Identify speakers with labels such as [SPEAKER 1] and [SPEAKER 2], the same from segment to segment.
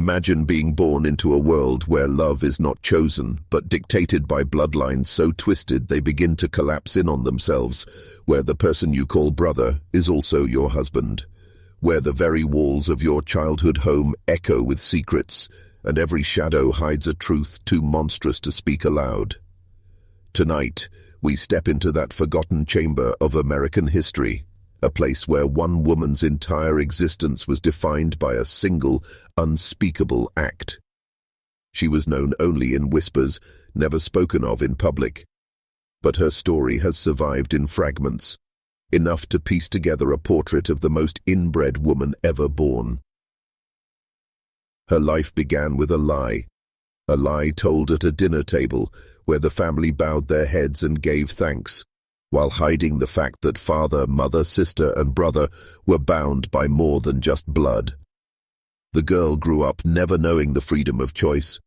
[SPEAKER 1] Imagine being born into a world where love is not chosen, but dictated by bloodlines so twisted they begin to collapse in on themselves, where the person you call brother is also your husband, where the very walls of your childhood home echo with secrets, and every shadow hides a truth too monstrous to speak aloud. Tonight, we step into that forgotten chamber of American history, a place where one woman's entire existence was defined by a single, unspeakable act. She was known only in whispers, never spoken of in public. But her story has survived in fragments, enough to piece together a portrait of the most inbred woman ever born. Her life began with a lie told at a dinner table where the family bowed their heads and gave thanks, while hiding the fact that father, mother, sister, and brother were bound by more than just blood. The girl grew up never knowing the freedom of choice.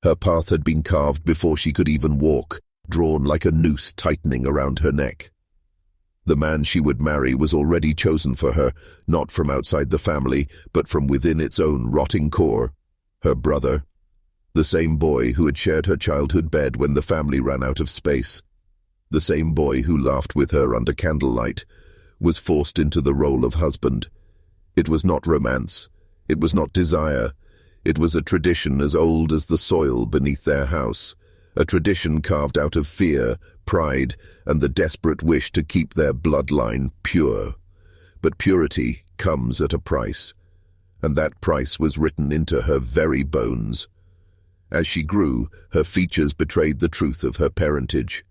[SPEAKER 1] Her path had been carved before she could even walk, drawn like a noose tightening around her neck. The man she would marry was already chosen for her, not from outside the family, but from within its own rotting core. Her brother, the same boy who had shared her childhood bed when the family ran out of space, the same boy who laughed with her under candlelight, was forced into the role of husband. It was not romance. It was not desire. It was a tradition as old as the soil beneath their house, a tradition carved out of fear, pride, and the desperate wish to keep their bloodline pure. But purity comes at a price, and that price was written into her very bones. As she grew, her features betrayed the truth of her parentage.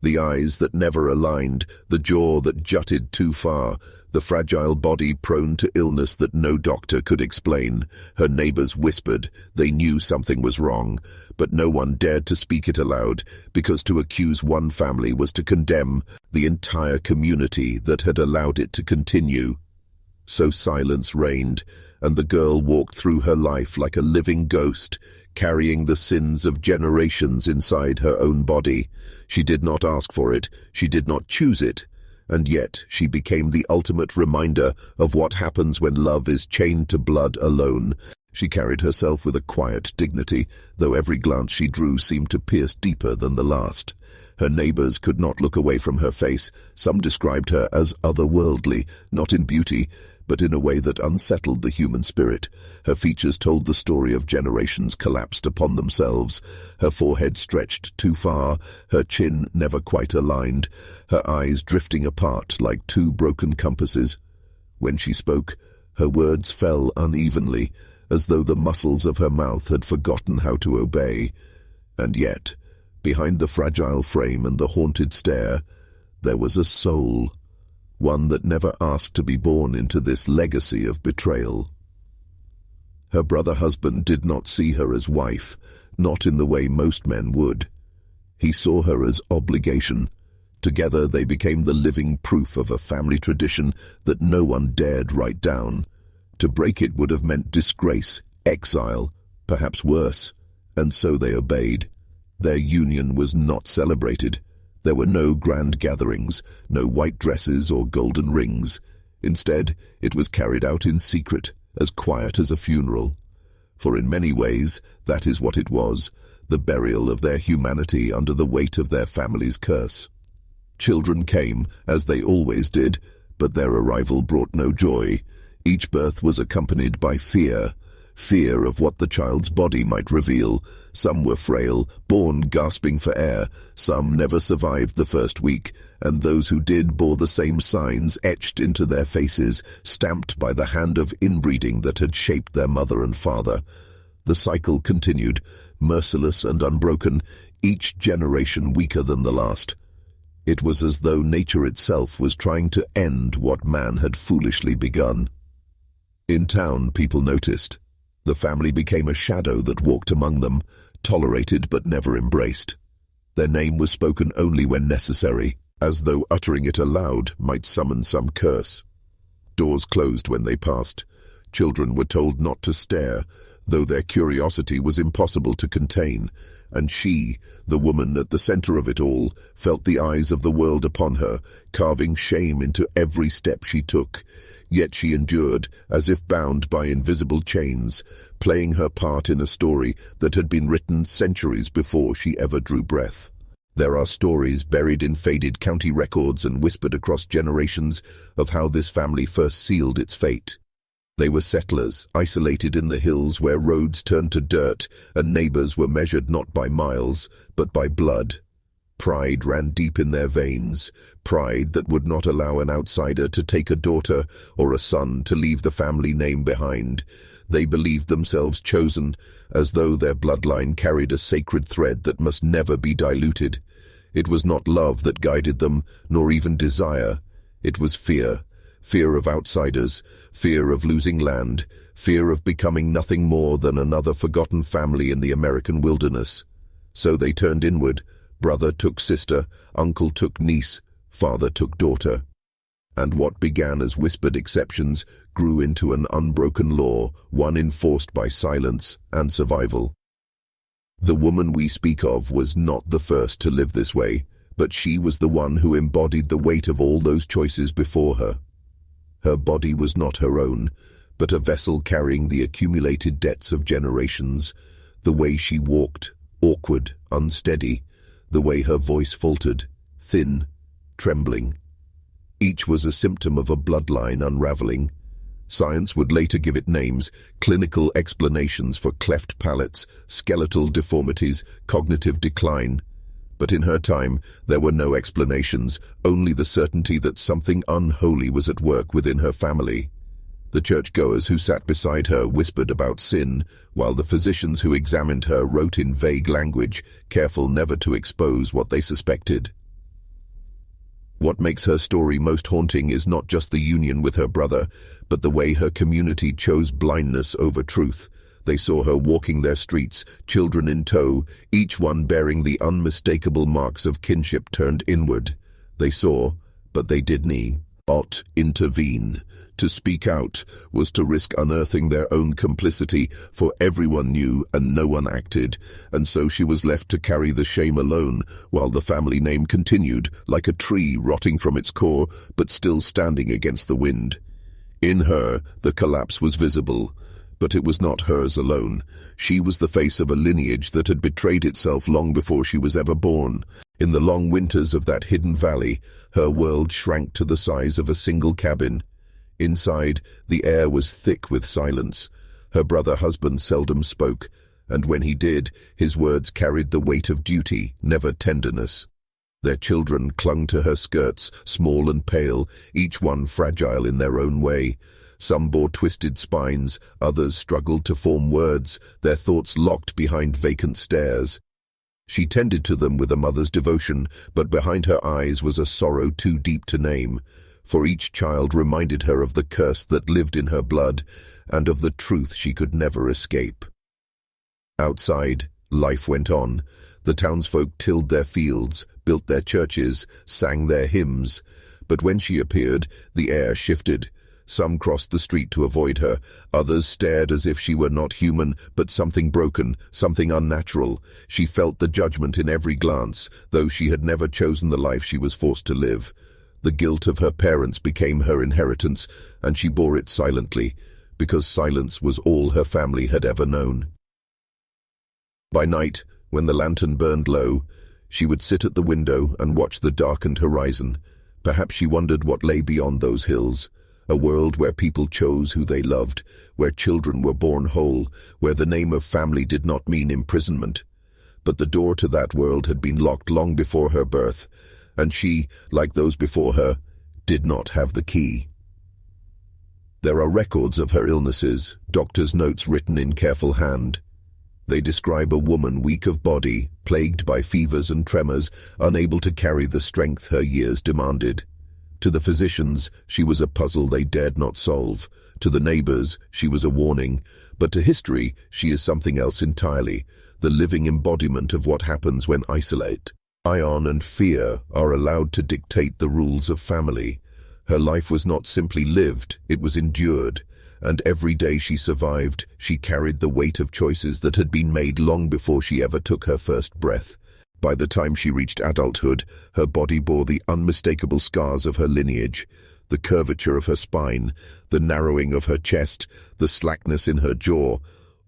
[SPEAKER 1] The eyes that never aligned, the jaw that jutted too far, the fragile body prone to illness that no doctor could explain. Her neighbors whispered they knew something was wrong, but no one dared to speak it aloud, because to accuse one family was to condemn the entire community that had allowed it to continue. So silence reigned, and the girl walked through her life like a living ghost, carrying the sins of generations inside her own body. She did not ask for it, she did not choose it, and yet she became the ultimate reminder of what happens when love is chained to blood alone. She carried herself with a quiet dignity, though every glance she drew seemed to pierce deeper than the last. Her neighbors could not look away from her face. Some described her as otherworldly, not in beauty, but in a way that unsettled the human spirit. Her features told the story of generations collapsed upon themselves. Her forehead stretched too far, her chin never quite aligned, her eyes drifting apart like two broken compasses. When she spoke, her words fell unevenly, as though the muscles of her mouth had forgotten how to obey. And yet, behind the fragile frame and the haunted stare, there was a soul, one that never asked to be born into this legacy of betrayal. Her brother-husband did not see her as wife, not in the way most men would. He saw her as obligation. Together they became the living proof of a family tradition that no one dared write down. To break it would have meant disgrace, exile, perhaps worse, and so they obeyed. Their union was not celebrated. There were no grand gatherings, no white dresses or golden rings. Instead, it was carried out in secret, as quiet as a funeral. For in many ways, that is what it was, the burial of their humanity under the weight of their family's curse. Children came, as they always did, but their arrival brought no joy. Each birth was accompanied by fear of what the child's body might reveal. Some were frail, born gasping for air. Some never survived the first week, and those who did bore the same signs etched into their faces, stamped by the hand of inbreeding that had shaped their mother and father. The cycle continued, merciless and unbroken, each generation weaker than the last. It was as though nature itself was trying to end what man had foolishly begun. In town, people noticed. The family became a shadow that walked among them, tolerated but never embraced. Their name was spoken only when necessary, as though uttering it aloud might summon some curse. Doors closed when they passed. Children were told not to stare. though their curiosity was impossible to contain, and she, the woman at the center of it all, felt the eyes of the world upon her, carving shame into every step she took. Yet she endured, as if bound by invisible chains, playing her part in a story that had been written centuries before she ever drew breath. There are stories buried in faded county records and whispered across generations of how this family first sealed its fate. They were settlers, isolated in the hills where roads turned to dirt and neighbors were measured not by miles, but by blood. Pride ran deep in their veins, pride that would not allow an outsider to take a daughter or a son to leave the family name behind. They believed themselves chosen, as though their bloodline carried a sacred thread that must never be diluted. It was not love that guided them, nor even desire. It was fear. Fear of outsiders, fear of losing land, fear of becoming nothing more than another forgotten family in the American wilderness. So they turned inward. Brother took sister, uncle took niece, father took daughter. And what began as whispered exceptions grew into an unbroken law, one enforced by silence and survival. The woman we speak of was not the first to live this way, but she was the one who embodied the weight of all those choices before her. Her body was not her own, but a vessel carrying the accumulated debts of generations. The way she walked, awkward, unsteady. The way her voice faltered, thin, trembling. Each was a symptom of a bloodline unraveling. Science would later give it names, clinical explanations for cleft palates, skeletal deformities, cognitive decline. But in her time, there were no explanations, only the certainty that something unholy was at work within her family. The churchgoers who sat beside her whispered about sin, while the physicians who examined her wrote in vague language, careful never to expose what they suspected. What makes her story most haunting is not just the union with her brother, but the way her community chose blindness over truth. They saw her walking their streets, children in tow, each one bearing the unmistakable marks of kinship turned inward. They saw, but they did not intervene. To speak out was to risk unearthing their own complicity, for everyone knew and no one acted, and so she was left to carry the shame alone, while the family name continued, like a tree rotting from its core, but still standing against the wind. In her, the collapse was visible. But it was not hers alone. She was the face of a lineage that had betrayed itself long before she was ever born. In the long winters of that hidden valley, her world shrank to the size of a single cabin. Inside, the air was thick with silence. Her brother-husband seldom spoke, and when he did, his words carried the weight of duty, never tenderness. Their children clung to her skirts, small and pale, each one fragile in their own way. Some bore twisted spines, others struggled to form words, their thoughts locked behind vacant stares. She tended to them with a mother's devotion, but behind her eyes was a sorrow too deep to name, for each child reminded her of the curse that lived in her blood, and of the truth she could never escape. Outside, life went on. The townsfolk tilled their fields, built their churches, sang their hymns, but when she appeared, the air shifted. Some crossed the street to avoid her, others stared as if she were not human, but something broken, something unnatural. She felt the judgment in every glance, though she had never chosen the life she was forced to live. The guilt of her parents became her inheritance, and she bore it silently, because silence was all her family had ever known. By night, when the lantern burned low, she would sit at the window and watch the darkened horizon. Perhaps she wondered what lay beyond those hills. A world where people chose who they loved, where children were born whole, where the name of family did not mean imprisonment. But the door to that world had been locked long before her birth, and she, like those before her, did not have the key. There are records of her illnesses, doctor's notes written in careful hand. They describe a woman weak of body, plagued by fevers and tremors, unable to carry the strength her years demanded. To the physicians, she was a puzzle they dared not solve. To the neighbors, she was a warning. But to history, she is something else entirely, the living embodiment of what happens when isolate, iron and fear are allowed to dictate the rules of family. Her life was not simply lived, it was endured. and every day she survived, she carried the weight of choices that had been made long before she ever took her first breath. By the time she reached adulthood, her body bore the unmistakable scars of her lineage, the curvature of her spine, the narrowing of her chest, the slackness in her jaw.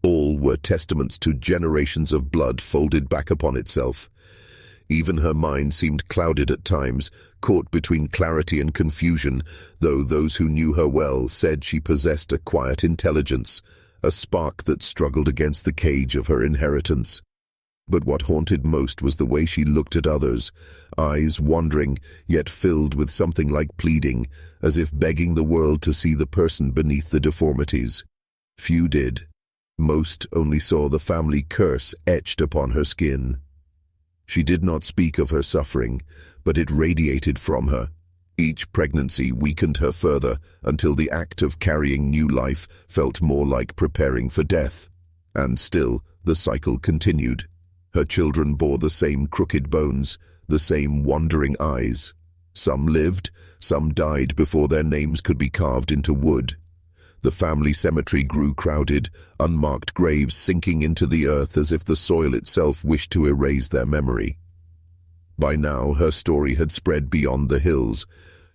[SPEAKER 1] All were testaments to generations of blood folded back upon itself. Even her mind seemed clouded at times, caught between clarity and confusion, though those who knew her well said she possessed a quiet intelligence, a spark that struggled against the cage of her inheritance. But what haunted most was the way she looked at others, eyes wandering, yet filled with something like pleading, as if begging the world to see the person beneath the deformities. Few did. Most only saw the family curse etched upon her skin. She did not speak of her suffering, but it radiated from her. Each pregnancy weakened her further, until the act of carrying new life felt more like preparing for death. And still, the cycle continued. Her children bore the same crooked bones, the same wandering eyes. Some lived, some died before their names could be carved into wood. The family cemetery grew crowded, unmarked graves sinking into the earth as if the soil itself wished to erase their memory. By now, her story had spread beyond the hills.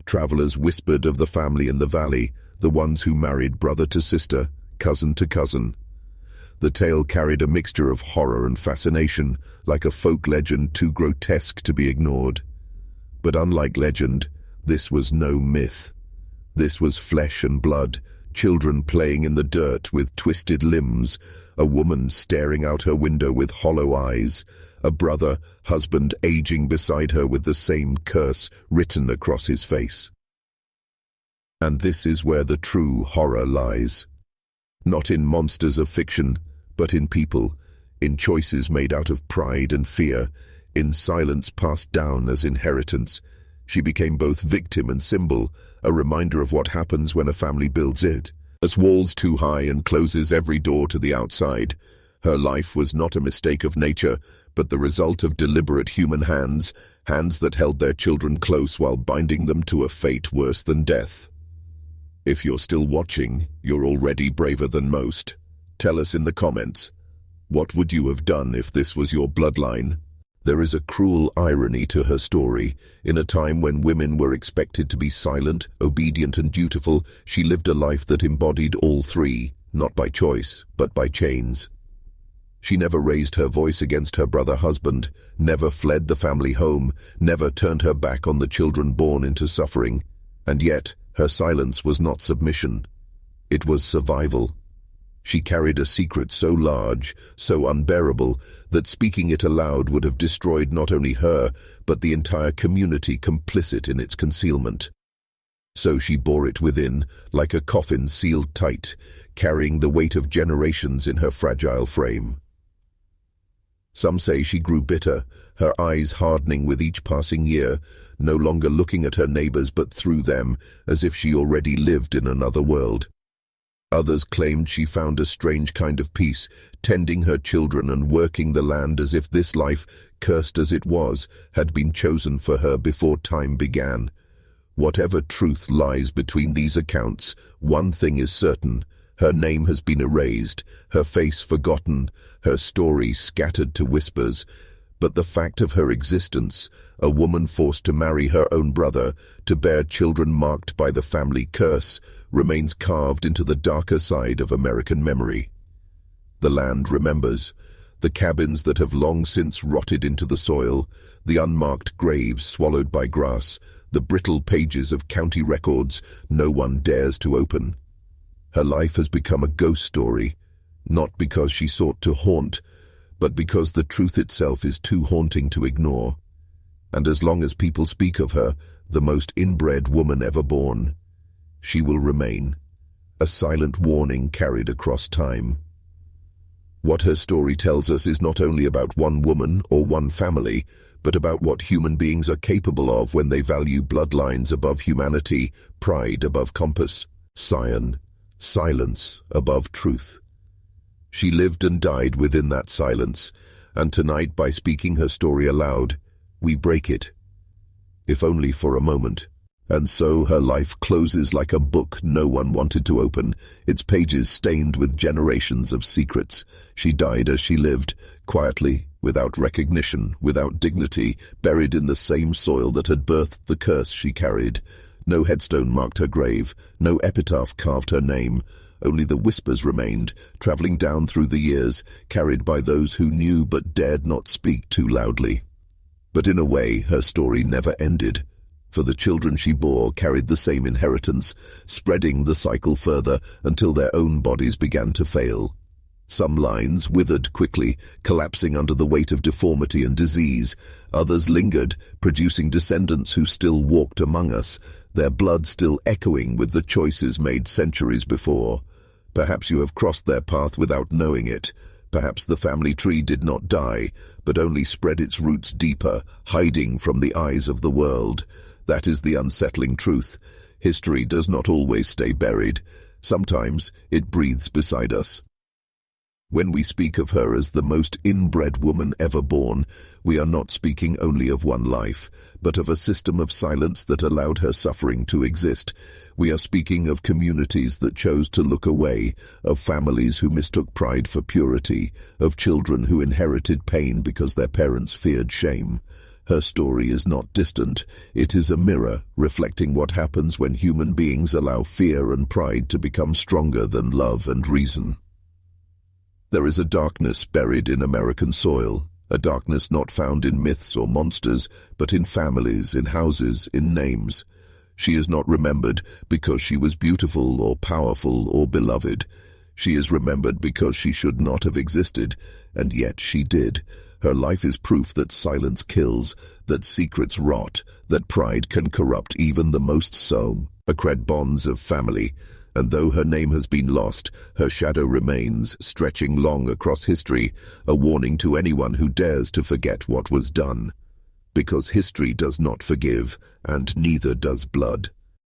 [SPEAKER 1] Travelers whispered of the family in the valley, the ones who married brother to sister, cousin to cousin. The tale carried a mixture of horror and fascination, like a folk legend too grotesque to be ignored. But unlike legend, this was no myth. This was flesh and blood, children playing in the dirt with twisted limbs, a woman staring out her window with hollow eyes, a brother, husband aging beside her with the same curse written across his face. And this is where the true horror lies. Not in monsters of fiction, but in people, in choices made out of pride and fear, in silence passed down as inheritance. She became both victim and symbol, a reminder of what happens when a family builds it. As walls too high and closes every door to the outside, her life was not a mistake of nature, but the result of deliberate human hands, hands that held their children close while binding them to a fate worse than death. If you're still watching, you're already braver than most. Tell us in the comments, what would you have done if this was your bloodline? There is a cruel irony to her story. In a time when women were expected to be silent, obedient and dutiful, she lived a life that embodied all three, not by choice, but by chains. She never raised her voice against her brother husband, never fled the family home, never turned her back on the children born into suffering. And yet, her silence was not submission. It was survival. She carried a secret so large, so unbearable, that speaking it aloud would have destroyed not only her, but the entire community complicit in its concealment. So she bore it within, like a coffin sealed tight, carrying the weight of generations in her fragile frame. Some say she grew bitter, her eyes hardening with each passing year, no longer looking at her neighbors but through them, as if she already lived in another world. Others claimed she found a strange kind of peace, tending her children and working the land as if this life, cursed as it was, had been chosen for her before time began. Whatever truth lies between these accounts, one thing is certain: her name has been erased, her face forgotten, her story scattered to whispers. But the fact of her existence, a woman forced to marry her own brother, to bear children marked by the family curse, remains carved into the darker side of American memory. The land remembers, the cabins that have long since rotted into the soil, the unmarked graves swallowed by grass, the brittle pages of county records no one dares to open. Her life has become a ghost story, not because she sought to haunt, but because the truth itself is too haunting to ignore. And as long as people speak of her, the most inbred woman ever born, she will remain, a silent warning carried across time. What her story tells us is not only about one woman or one family, but about what human beings are capable of when they value bloodlines above humanity, pride above compass, silence above truth. She lived and died within that silence, and tonight, by speaking her story aloud, we break it, if only for a moment. And so her life closes like a book no one wanted to open, its pages stained with generations of secrets. She died as she lived, quietly, without recognition, without dignity, buried in the same soil that had birthed the curse she carried. No headstone marked her grave, no epitaph carved her name. Only the whispers remained, traveling down through the years, carried by those who knew but dared not speak too loudly. But in a way, her story never ended. For the children she bore carried the same inheritance, spreading the cycle further until their own bodies began to fail. Some lines withered quickly, collapsing under the weight of deformity and disease. Others lingered, producing descendants who still walked among us, their blood still echoing with the choices made centuries before. Perhaps you have crossed their path without knowing it. Perhaps the family tree did not die, but only spread its roots deeper, hiding from the eyes of the world. That is the unsettling truth. History does not always stay buried. Sometimes it breathes beside us. When we speak of her as the most inbred woman ever born, we are not speaking only of one life, but of a system of silence that allowed her suffering to exist. We are speaking of communities that chose to look away, of families who mistook pride for purity, of children who inherited pain because their parents feared shame. Her story is not distant. It is a mirror, reflecting what happens when human beings allow fear and pride to become stronger than love and reason. There is a darkness buried in American soil, a darkness not found in myths or monsters, but in families, in houses, in names. She is not remembered because she was beautiful or powerful or beloved. She is remembered because she should not have existed, and yet she did. Her life is proof that silence kills, that secrets rot, that pride can corrupt even the most sacred bonds of family. And though her name has been lost, her shadow remains, stretching long across history, a warning to anyone who dares to forget what was done. Because history does not forgive, and neither does blood.